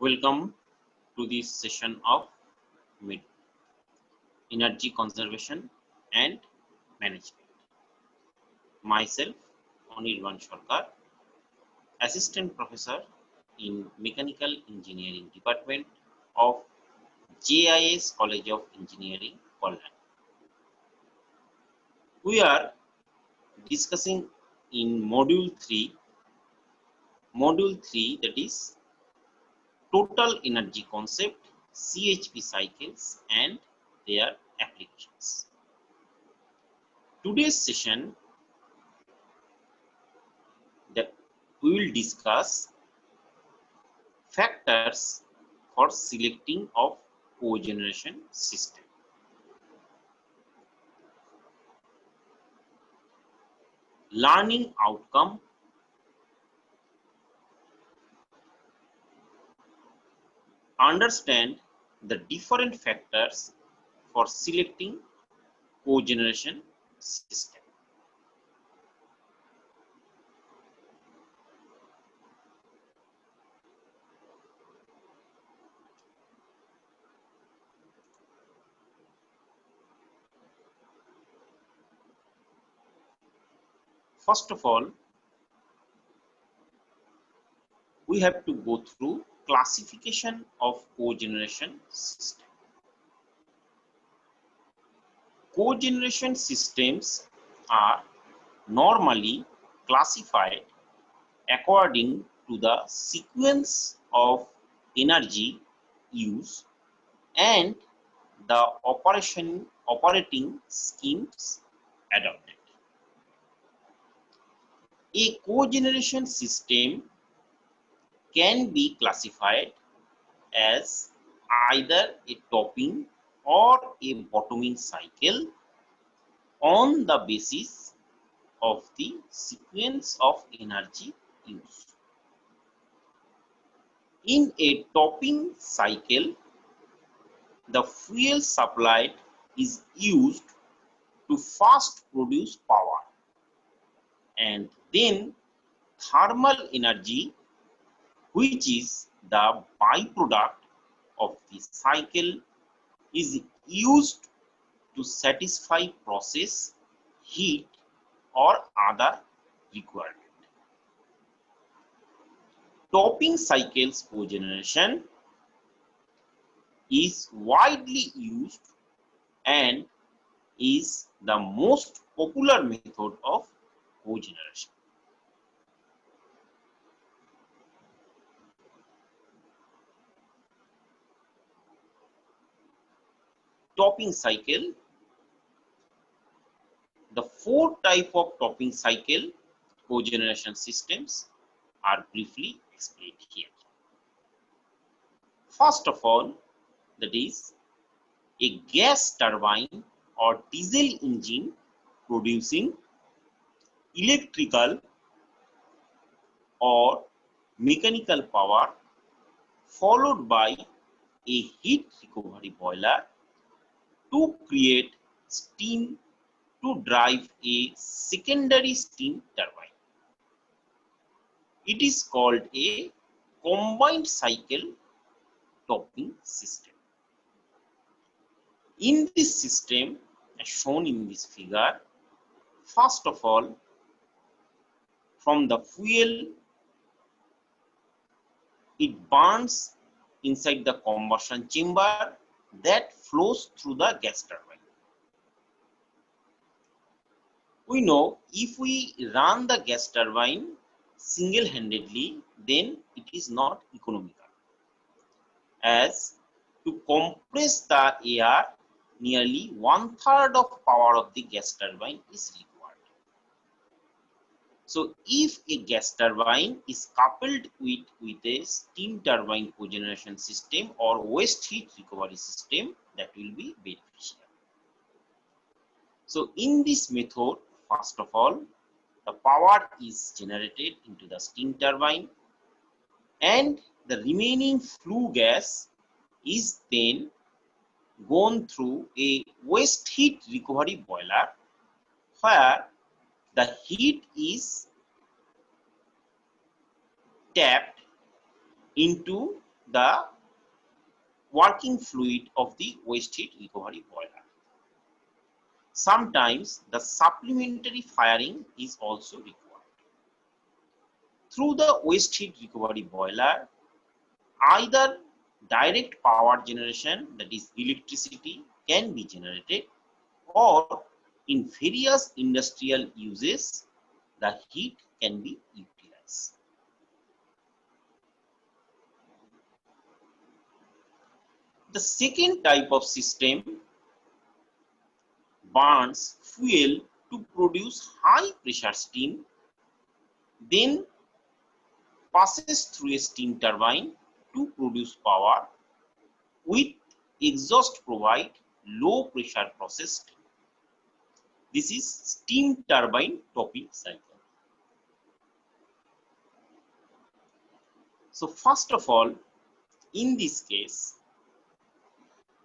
Welcome to this session of energy conservation and management. Myself, Anirban Sarkar, Assistant Professor in Mechanical Engineering Department of JIS College of Engineering, Kollam. We are discussing in Module 3 that is Total Energy Concept, CHP cycles and their applications. Today's session that we will discuss factors for selecting of cogeneration system. Learning outcome, understand the different factors for selecting cogeneration system. First of all, we have to go through classification of cogeneration system. Cogeneration systems are normally classified according to the sequence of energy use and the operating schemes adopted. A cogeneration system can be classified as either a topping or a bottoming cycle on the basis of the sequence of energy use. In a topping cycle, the fuel supplied is used to first produce power, and then thermal energy, which is the byproduct of the cycle, is used to satisfy process heat or other requirement. Topping cycles cogeneration is widely used and is the most popular method of cogeneration. Topping cycle. The four types of topping cycle cogeneration systems are briefly explained here. First of all, that is a gas turbine or diesel engine producing electrical or mechanical power, followed by a heat recovery boiler to create steam to drive a secondary steam turbine. It is called a combined cycle topping system. In this system, as shown in this figure, first of all, from the fuel, it burns inside the combustion chamber that flows through the gas turbine. We know if we run the gas turbine single-handedly, then it is not economical, as to compress the air, nearly 1/3 of power of the gas turbine is required. So if a gas turbine is coupled with a steam turbine cogeneration system or waste heat recovery system, that will be beneficial. So in this method, first of all, the power is generated into the steam turbine, and the remaining flue gas is then gone through a waste heat recovery boiler, where the heat is tapped into the working fluid of the waste heat recovery boiler. Sometimes the supplementary firing is also required. Through the waste heat recovery boiler, either direct power generation, that is electricity, can be generated, or in various industrial uses, the heat can be utilized. The second type of system burns fuel to produce high pressure steam, then passes through a steam turbine to produce power, with exhaust provide low pressure process steam. This is steam turbine topping cycle. So first of all, in this case,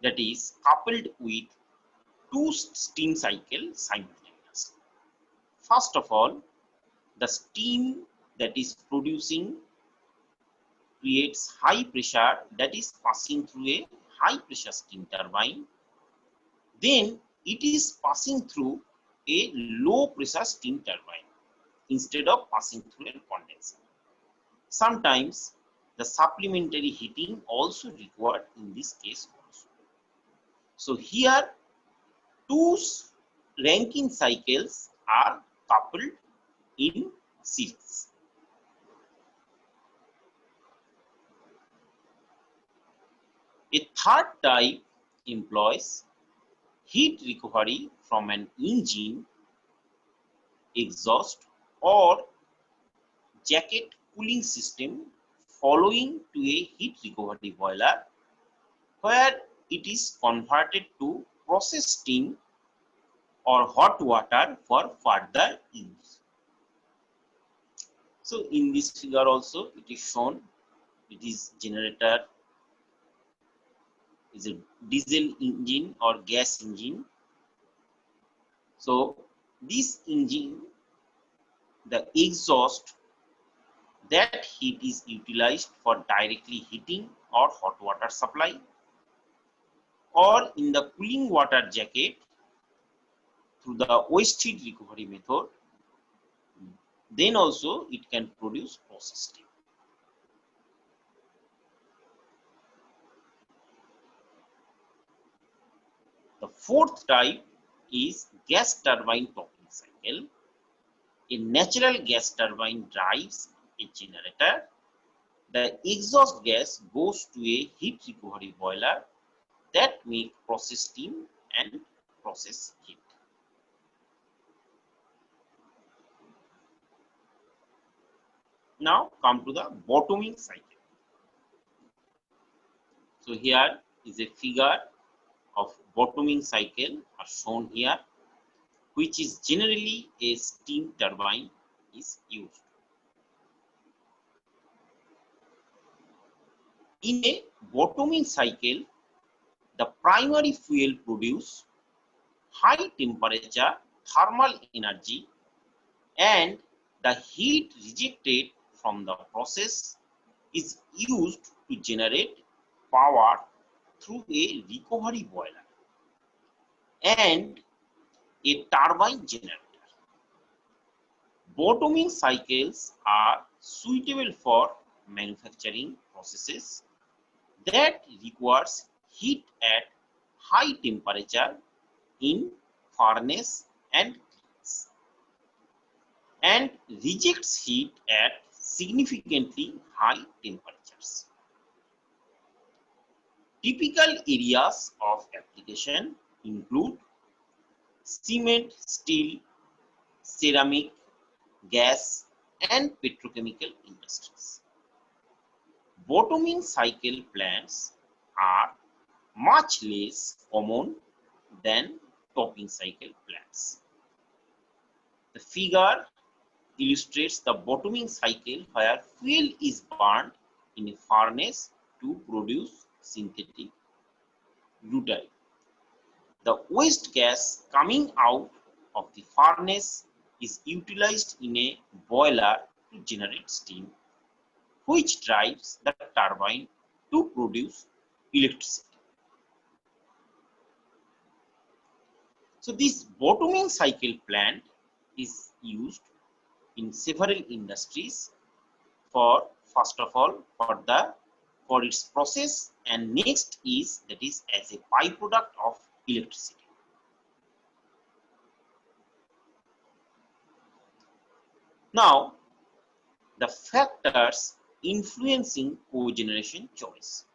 that is coupled with two steam cycles simultaneously. First of all, the steam that is producing creates high pressure, that is passing through a high pressure steam turbine. Then it is passing through a low pressure steam turbine instead of passing through a condenser. Sometimes the supplementary heating also required in this case also. So here two Rankine cycles are coupled in series. A third type employs heat recovery from an engine, exhaust, or jacket cooling system following to a heat recovery boiler, where it is converted to process steam or hot water for further use. So in this figure also it is shown, it is generator, is a diesel engine or gas engine. So this engine, the exhaust, that heat is utilized for directly heating or hot water supply, or in the cooling water jacket through the waste heat recovery method. Then also it can produce process steam. The fourth type is gas turbine topping cycle. A natural gas turbine drives a generator. The exhaust gas goes to a heat recovery boiler that make process steam and process heat. Now come to the bottoming cycle. So here is a figure of bottoming cycle are shown here, which is generally a steam turbine is used. In a bottoming cycle, the primary fuel produce high temperature thermal energy, and the heat rejected from the process is used to generate power through a recovery boiler and a turbine generator. Bottoming cycles are suitable for manufacturing processes that requires heat at high temperature in furnace and kilns, and rejects heat at significantly high temperatures. Typical areas of application include cement, steel, ceramic, gas, and petrochemical industries. Bottoming cycle plants are much less common than topping cycle plants. The figure illustrates the bottoming cycle where fuel is burned in a furnace to produce synthetic butane. The waste gas coming out of the furnace is utilized in a boiler to generate steam, which drives the turbine to produce electricity. So this bottoming cycle plant is used in several industries for, first of all, for its process, and next is that is as a byproduct of electricity. Now, the factors influencing cogeneration choice.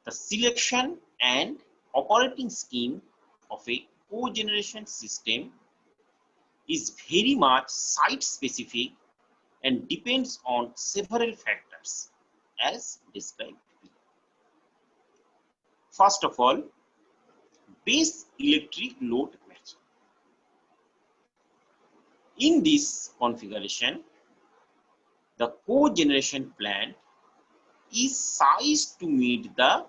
The selection and operating scheme of a cogeneration system is very much site specific and depends on several factors as described below. First of all, base electric load matching. In this configuration, the cogeneration plant is sized to meet the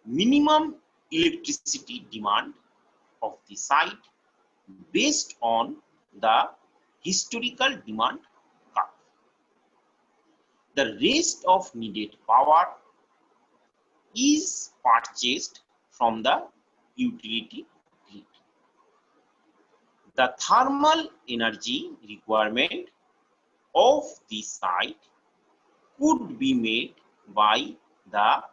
minimum electricity demand of the site based on the historical demand curve. The rest of needed power is purchased from the utility grid. The thermal energy requirement of the site could be made by the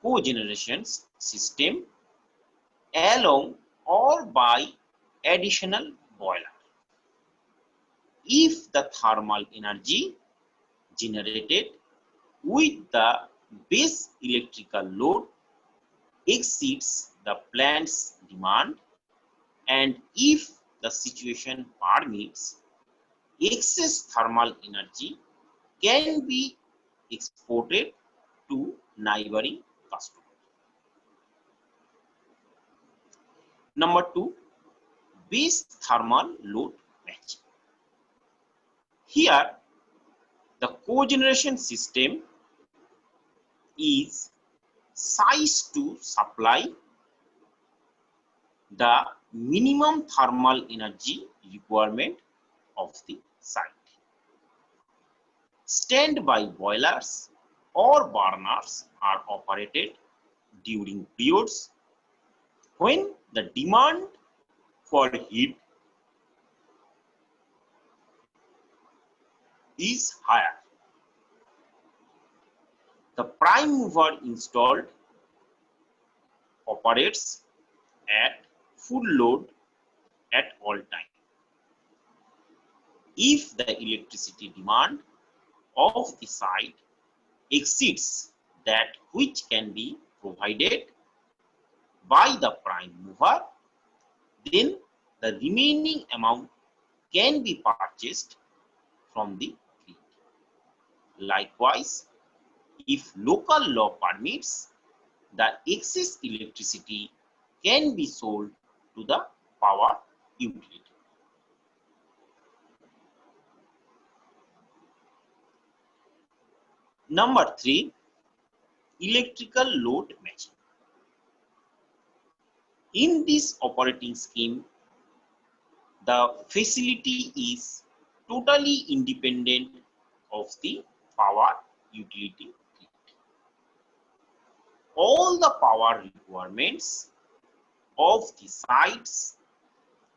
cogeneration system along or by additional boiler. If the thermal energy generated with the base electrical load exceeds the plant's demand, and if the situation permits, excess thermal energy can be exported to neighboring customers. Number 2, base thermal load matching. Here, the cogeneration system is sized to supply the minimum thermal energy requirement of the site. Standby boilers or burners are operated during periods when the demand for heat is higher. The prime mover installed operates at full load at all times. If the electricity demand of the site exceeds that which can be provided by the prime mover, then the remaining amount can be purchased from the grid. Likewise, if local law permits, the excess electricity can be sold to the power utility. Number 3, electrical load matching. In this operating scheme, the facility is totally independent of the power utility grid. All the power requirements of the sites,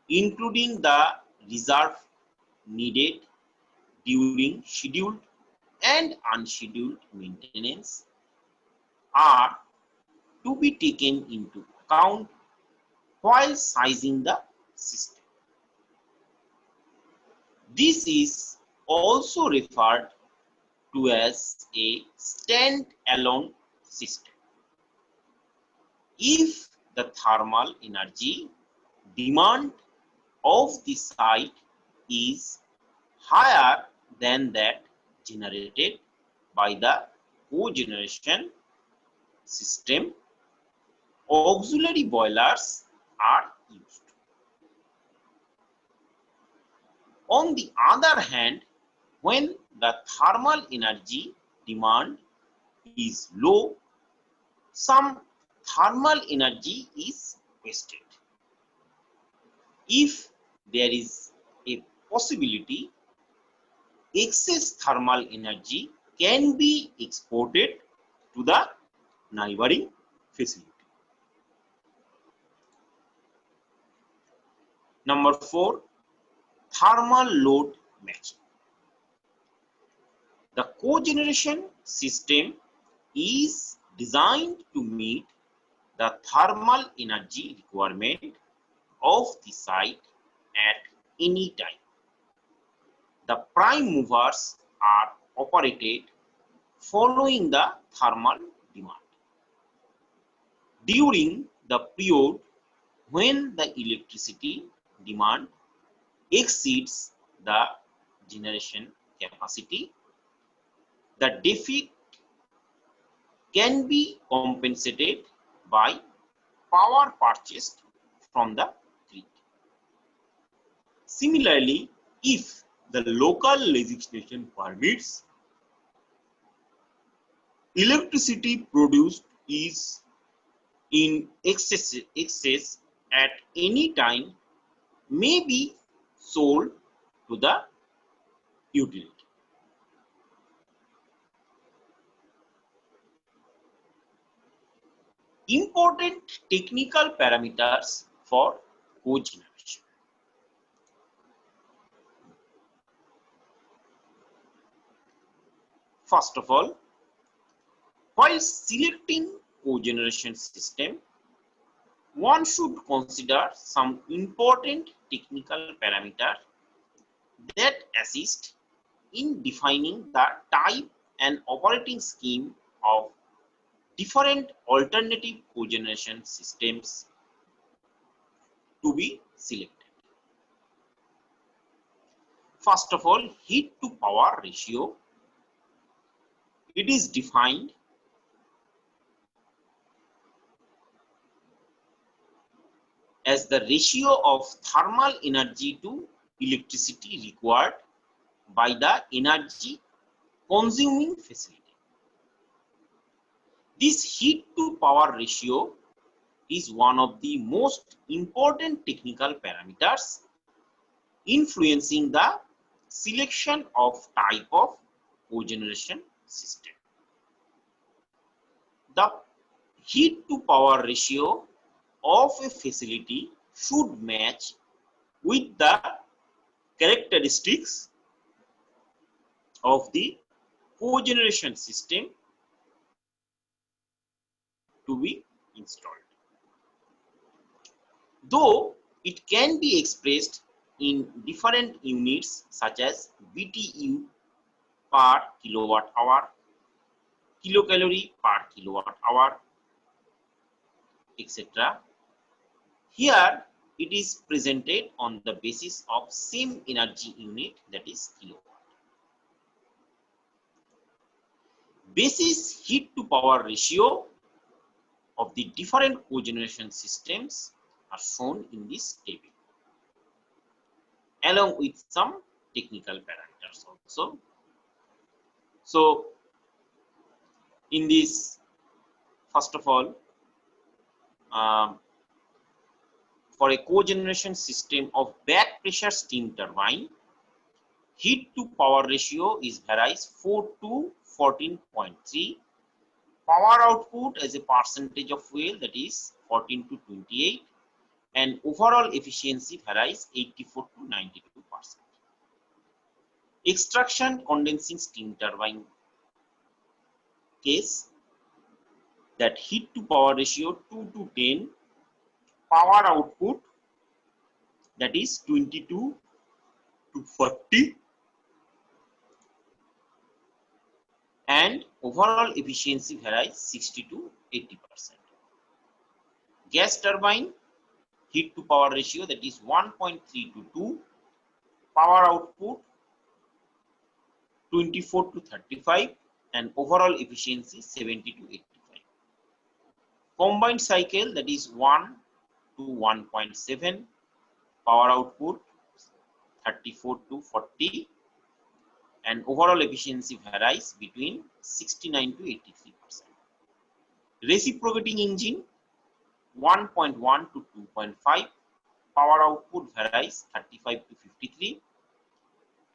including the reserve needed during scheduled and unscheduled maintenance, are to be taken into account while sizing the system. This is also referred to as a stand-alone system. If the thermal energy demand of the site is higher than that generated by the cogeneration system, auxiliary boilers are used. On the other hand, when the thermal energy demand is low, some thermal energy is wasted. If there is a possibility, excess thermal energy can be exported to the neighboring facility. Number 4, thermal load matching. The cogeneration system is designed to meet the thermal energy requirement of the site at any time. The prime movers are operated following the thermal demand. During the period when the electricity demand exceeds the generation capacity, the deficit can be compensated by power purchased from the grid. Similarly, if the local legislation permits, electricity produced is in excess at any time may be sold to the utility. Important technical parameters for cogeneration. First of all, while selecting cogeneration system, one should consider some important technical parameters that assist in defining the type and operating scheme of different alternative cogeneration systems to be selected. First of all, heat to power ratio. It is defined as the ratio of thermal energy to electricity required by the energy consuming facility. This heat to power ratio is one of the most important technical parameters influencing the selection of type of cogeneration system. The heat to power ratio of a facility should match with the characteristics of the cogeneration system to be installed. Though it can be expressed in different units such as BTU per kilowatt hour, kilocalorie per kilowatt hour, etc. Here it is presented on the basis of same energy unit, that is kilowatt. Basis heat to power ratio of the different cogeneration systems are shown in this table, along with some technical parameters also. So in this, first of all, for a cogeneration system of back pressure steam turbine, heat to power ratio is varies 4 to 14.3. Power output as a percentage of fuel, that is 14 to 28, and overall efficiency varies 84 to 92%. Extraction condensing steam turbine case, that heat to power ratio 2 to 10, power output that is 22 to 40, and overall efficiency varies 60 to 80%. Gas turbine heat to power ratio, that is 1.3 to 2, power output 24 to 35, and overall efficiency 70 to 85. Combined cycle, that is 1 to 1.7, power output 34 to 40, and overall efficiency varies between 69 to 83%. Reciprocating engine 1.1 to 2.5, power output varies 35 to 53,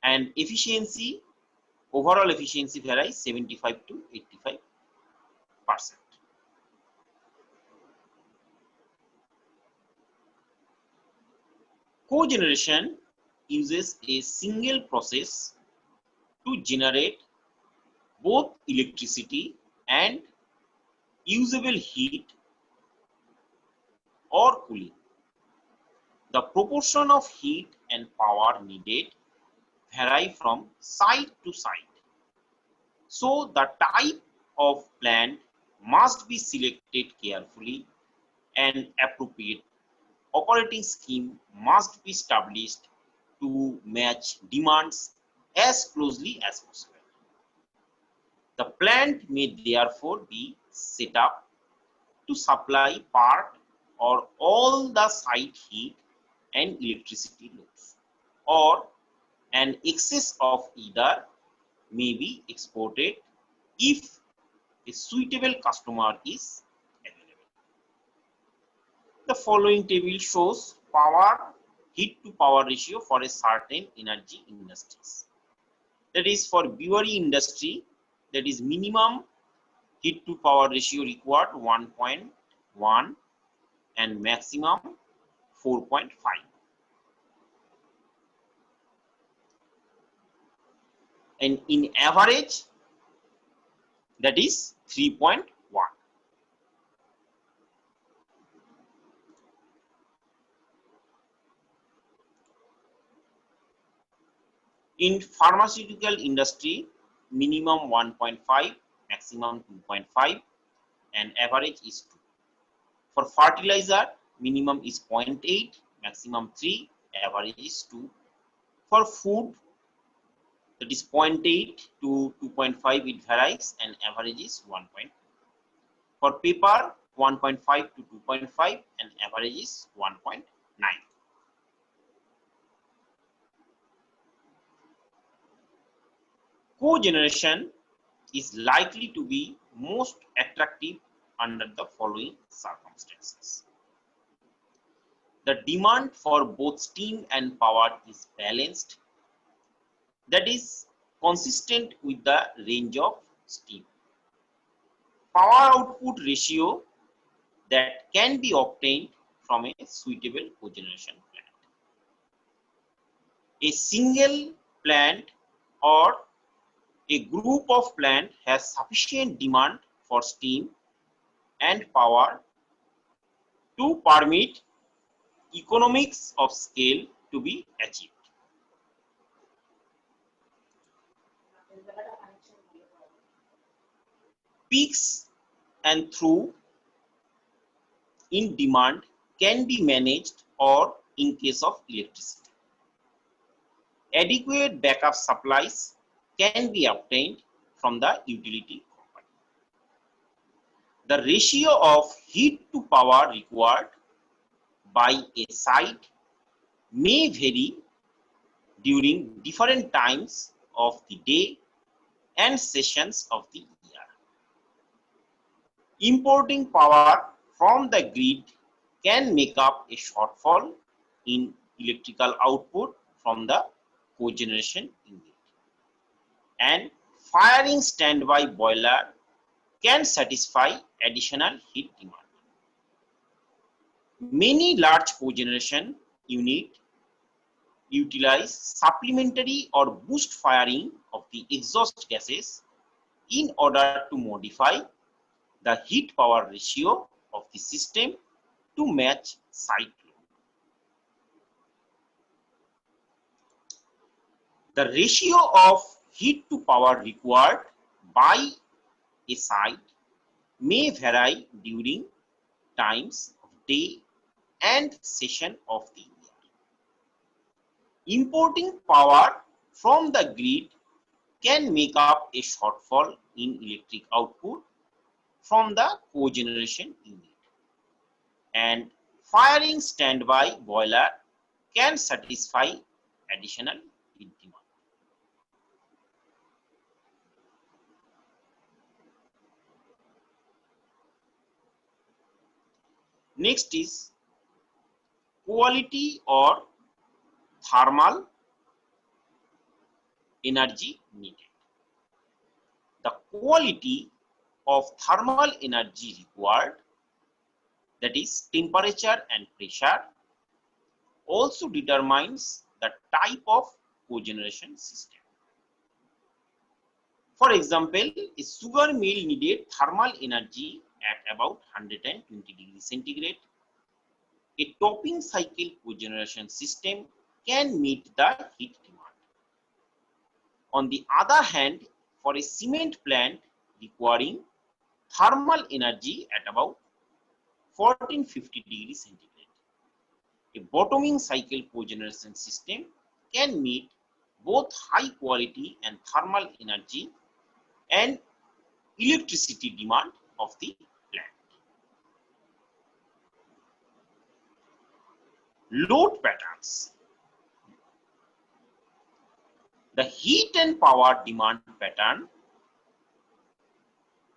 and efficiency, overall efficiency varies 75 to 85%. Cogeneration uses a single process to generate both electricity and usable heat or cooling. The proportion of heat and power needed vary from site to site. So the type of plant must be selected carefully and appropriate operating scheme must be established to match demands as closely as possible. The plant may therefore be set up to supply part or all the site heat and electricity loads, or an excess of either may be exported if a suitable customer is available. The following table shows power heat to power ratio for a certain energy industries. That is, for brewery industry, that is minimum heat to power ratio required 1.1 and maximum 4.5. And in average, that is 3.1. In pharmaceutical industry, minimum 1.5, maximum 2.5, and average is 2. For fertilizer, minimum is 0.8, maximum 3, average is 2. For food, that is 0.8 to 2.5, it varies, and average is 1.5. For paper, 1.5 to 2.5, and average is 1.9. Cogeneration is likely to be most attractive under the following circumstances. The demand for both steam and power is balanced, that is consistent with the range of steam. Power output ratio that can be obtained from a suitable cogeneration plant. A single plant or a group of plant has sufficient demand for steam and power to permit economics of scale to be achieved. Peaks and through in demand can be managed or in case of electricity. Adequate backup supplies can be obtained from the utility company. The ratio of heat to power required by a site may vary during different times of the day and sessions of the year. Importing power from the grid can make up a shortfall in electrical output from the cogeneration unit. And firing standby boiler can satisfy additional heat demand. Many large cogeneration units utilize supplementary or boost firing of the exhaust gases in order to modify the heat power ratio of the system to match site load. The ratio of heat to power required by a site may vary during times of day and session of the year. Importing power from the grid can make up a shortfall in electric output from the cogeneration unit, and firing standby boiler can satisfy additional heat demand. Next is quality or thermal energy needed. The quality of thermal energy required, that is temperature and pressure, also determines the type of cogeneration system. For example, a sugar mill needed thermal energy at about 120 degrees centigrade. A topping cycle cogeneration system can meet the heat demand. On the other hand, for a cement plant requiring thermal energy at about 1450 degrees centigrade, a bottoming cycle cogeneration system can meet both high quality and thermal energy and electricity demand of the plant. Load patterns. The heat and power demand pattern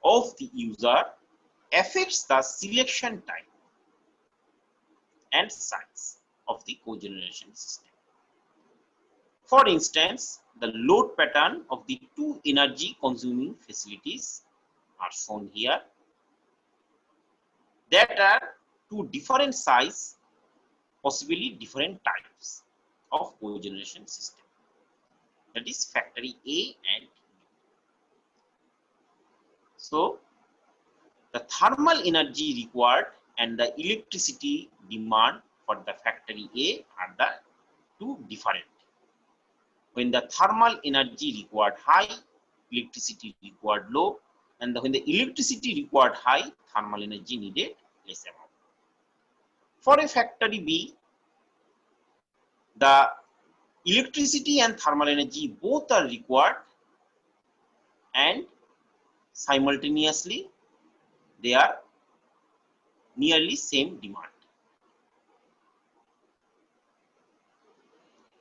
of the user affects the selection type and size of the cogeneration system. For instance, the load pattern of the two energy consuming facilities are shown here, that are two different size, possibly different types of cogeneration system, that is factory A and B. So the thermal energy required and the electricity demand for the factory A are the two different. When the thermal energy required high, electricity required low, and when the electricity required high, thermal energy needed less amount. For a factory B, the electricity and thermal energy both are required, and simultaneously they are nearly same demand.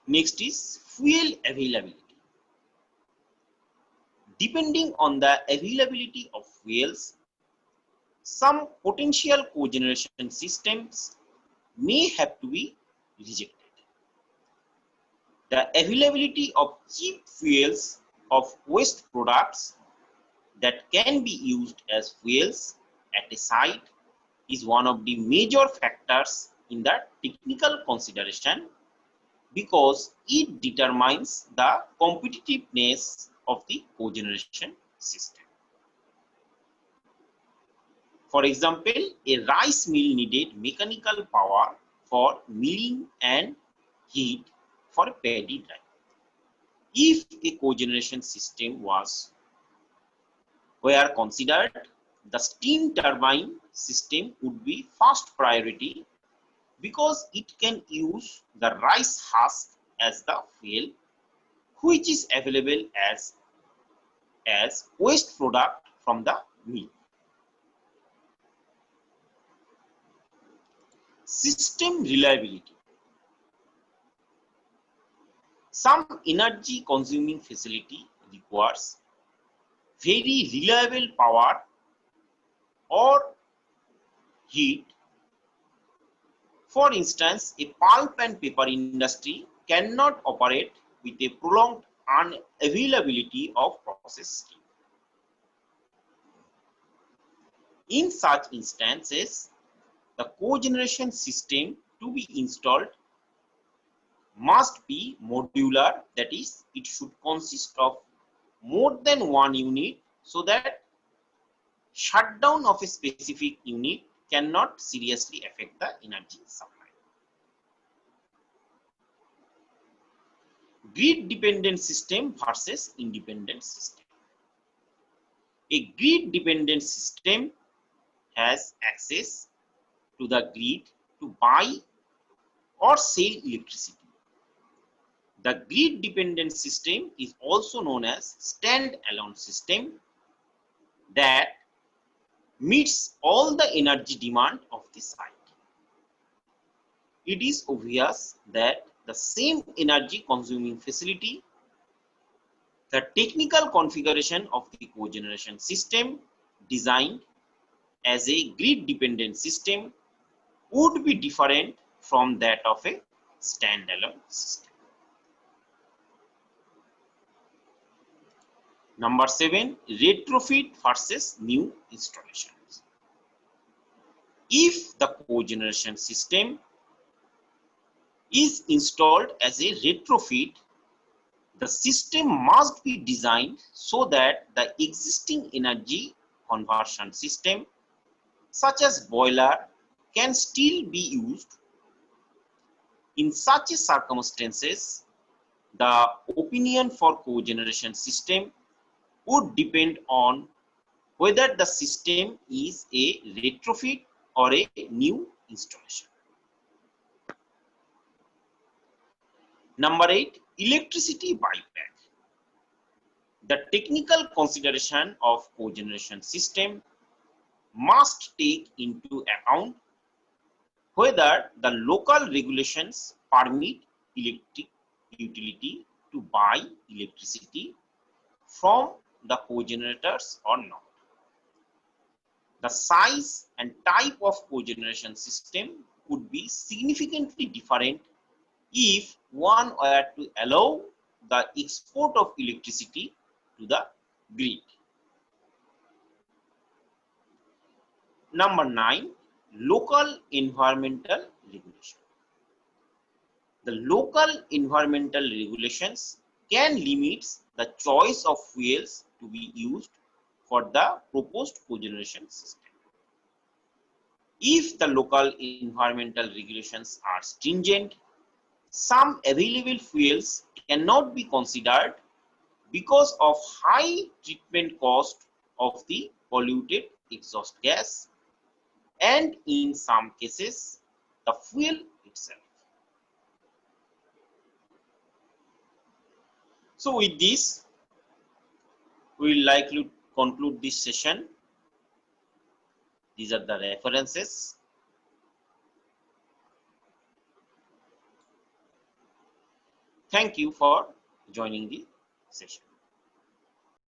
Next is fuel availability. Depending on the availability of fuels, some potential cogeneration systems may have to be rejected. The availability of cheap fuels of waste products that can be used as fuels at a site is one of the major factors in the technical consideration, because it determines the competitiveness of the cogeneration system. For example, a rice mill needed mechanical power for milling and heat for paddy drying. If a cogeneration system were considered, the steam turbine system would be first priority, because it can use the rice husk as the fuel, which is available as waste product from the mill. System reliability. Some energy consuming facility requires very reliable power or heat. For instance, a pulp and paper industry cannot operate with a prolonged unavailability of process steam. In such instances, the cogeneration system to be installed must be modular, that is, it should consist of more than one unit, so that shutdown of a specific unit cannot seriously affect the energy supply. Grid dependent system versus independent system. A grid dependent system has access to the grid to buy or sell electricity. The grid dependent system is also known as stand-alone system, that meets all the energy demand of the site. It is obvious that the same energy consuming facility, the technical configuration of the cogeneration system designed as a grid dependent system would be different from that of a standalone system. Number 7, retrofit versus new installations. If the cogeneration system is installed as a retrofit, the system must be designed so that the existing energy conversion system, such as boiler, can still be used. In such circumstances, the opinion for cogeneration system would depend on whether the system is a retrofit or a new installation. Number 8, electricity buyback. The technical consideration of cogeneration system must take into account whether the local regulations permit electric utility to buy electricity from the cogenerators or not. The size and type of cogeneration system would be significantly different if one were to allow the export of electricity to the grid. Number 9, local environmental regulation. The local environmental regulations can limit the choice of fuels to be used for the proposed cogeneration system. If the local environmental regulations are stringent, some available fuels cannot be considered because of high treatment cost of the polluted exhaust gas, and in some cases, the fuel itself. So with this, we will likely conclude this session. These are the references. Thank you for joining the session.